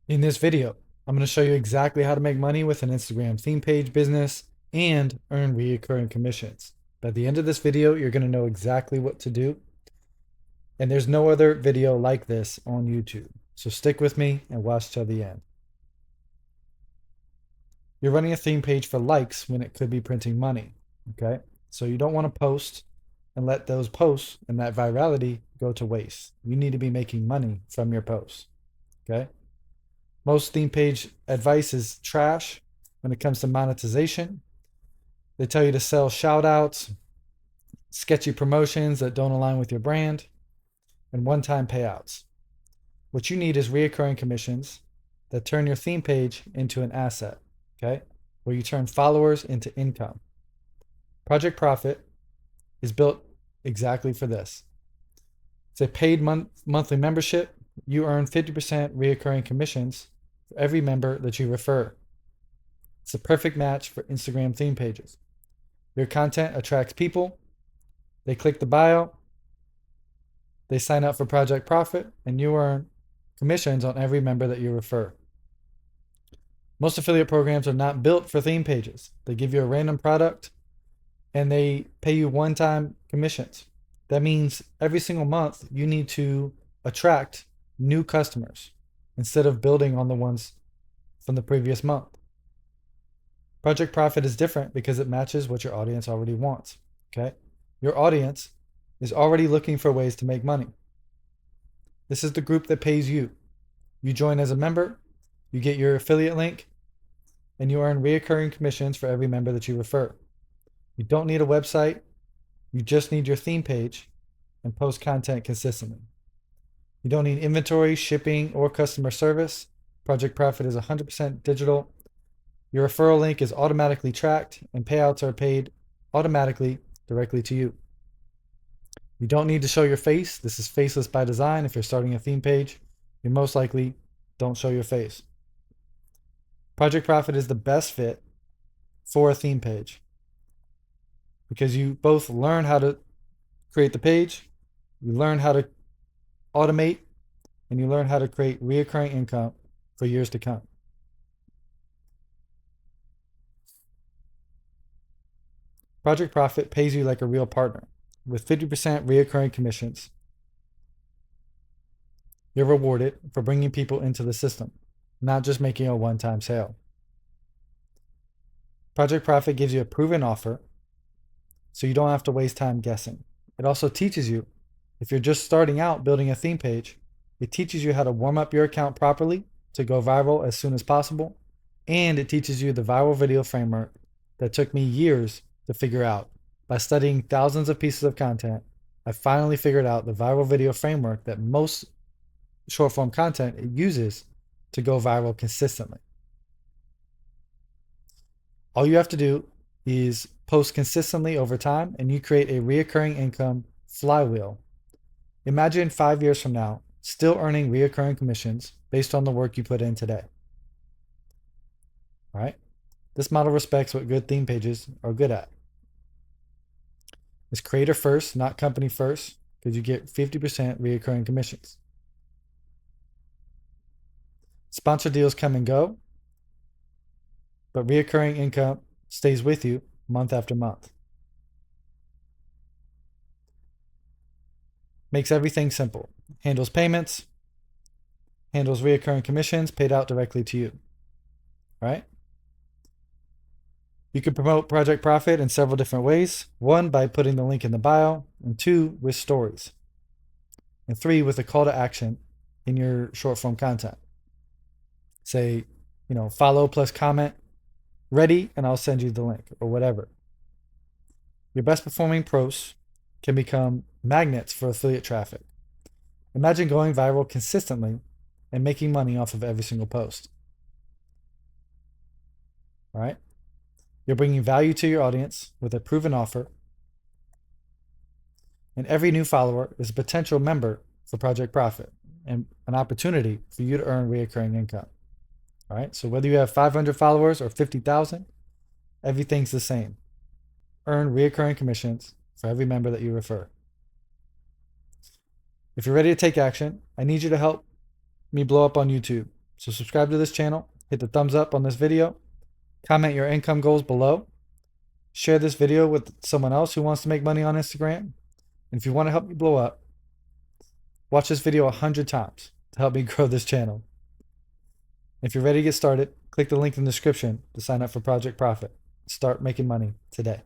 In this video, I'm going to show you exactly how to make money with an Instagram theme page business and earn recurring commissions. By the end of this video, you're going to know exactly what to do. And there's no other video like this on YouTube. So stick with me and watch till the end. You're running a theme page for likes when it could be printing money. Okay. So you don't want to post and let those posts and that virality go to waste. You need to be making money from your posts. Okay. Most theme page advice is trash when it comes to monetization. They tell you to sell shout outs, sketchy promotions that don't align with your brand, and one time payouts. What you need is reoccurring commissions that turn your theme page into an asset, okay? Where you turn followers into income. Project Profit is built exactly for this. It's a paid monthly membership. You earn 50% reoccurring commissions for every member that you refer. It's a perfect match for Instagram theme pages. Your content attracts people. They click the bio. They sign up for Project Profit, and you earn commissions on every member that you refer. Most affiliate programs are not built for theme pages. They give you a random product and they pay you one-time commissions. That means every single month you need to attract new customers instead of building on the ones from the previous month. Project Profit is different because it matches what your audience already wants. Okay? Your audience is already looking for ways to make money. This is the group that pays you. You join as a member, you get your affiliate link, and you earn reoccurring commissions for every member that you refer. You don't need a website. You just need your theme page and post content consistently. You don't need inventory, shipping, or customer service. Project Profit is 100% digital. Your referral link is automatically tracked, and payouts are paid automatically directly to you. You don't need to show your face. This is faceless by design. If you're starting a theme page, you most likely don't show your face. Project Profit is the best fit for a theme page because you both learn how to create the page, you learn how to automate, and you learn how to create reoccurring income for years to come. Project Profit pays you like a real partner with 50% reoccurring commissions. You're rewarded for bringing people into the system, not just making a one-time sale. Project Profit gives you a proven offer, so you don't have to waste time guessing. It also teaches you, if you're just starting out building a theme page, it teaches you how to warm up your account properly to go viral as soon as possible, and it teaches you the viral video framework that took me years to figure out. By studying thousands of pieces of content, I finally figured out the viral video framework that most short form content uses to go viral consistently. All you have to do is post consistently over time and you create a reoccurring income flywheel. Imagine 5 years from now, still earning reoccurring commissions based on the work you put in today. All right? This model respects what good theme pages are good at. It's creator first, not company first, because you get 50% reoccurring commissions. Sponsor deals come and go, but reoccurring income stays with you month after month. Makes everything simple. Handles payments, handles reoccurring commissions paid out directly to you. Right? You can promote Project Profit in several different ways. 1, by putting the link in the bio, and 2, with stories. And 3, with a call to action in your short form content. Say, follow plus comment ready, and I'll send you the link or whatever. Your best performing posts can become magnets for affiliate traffic. Imagine going viral consistently and making money off of every single post. All right? You're bringing value to your audience with a proven offer, and every new follower is a potential member for Project Profit and an opportunity for you to earn reoccurring income. All right, so whether you have 500 followers or 50,000, everything's the same. Earn reoccurring commissions for every member that you refer. If you're ready to take action, I need you to help me blow up on YouTube. So subscribe to this channel, hit the thumbs up on this video, comment your income goals below, share this video with someone else who wants to make money on Instagram. And if you want to help me blow up, watch this video 100 times to help me grow this channel. If you're ready to get started, click the link in the description to sign up for Project Profit. Start making money today.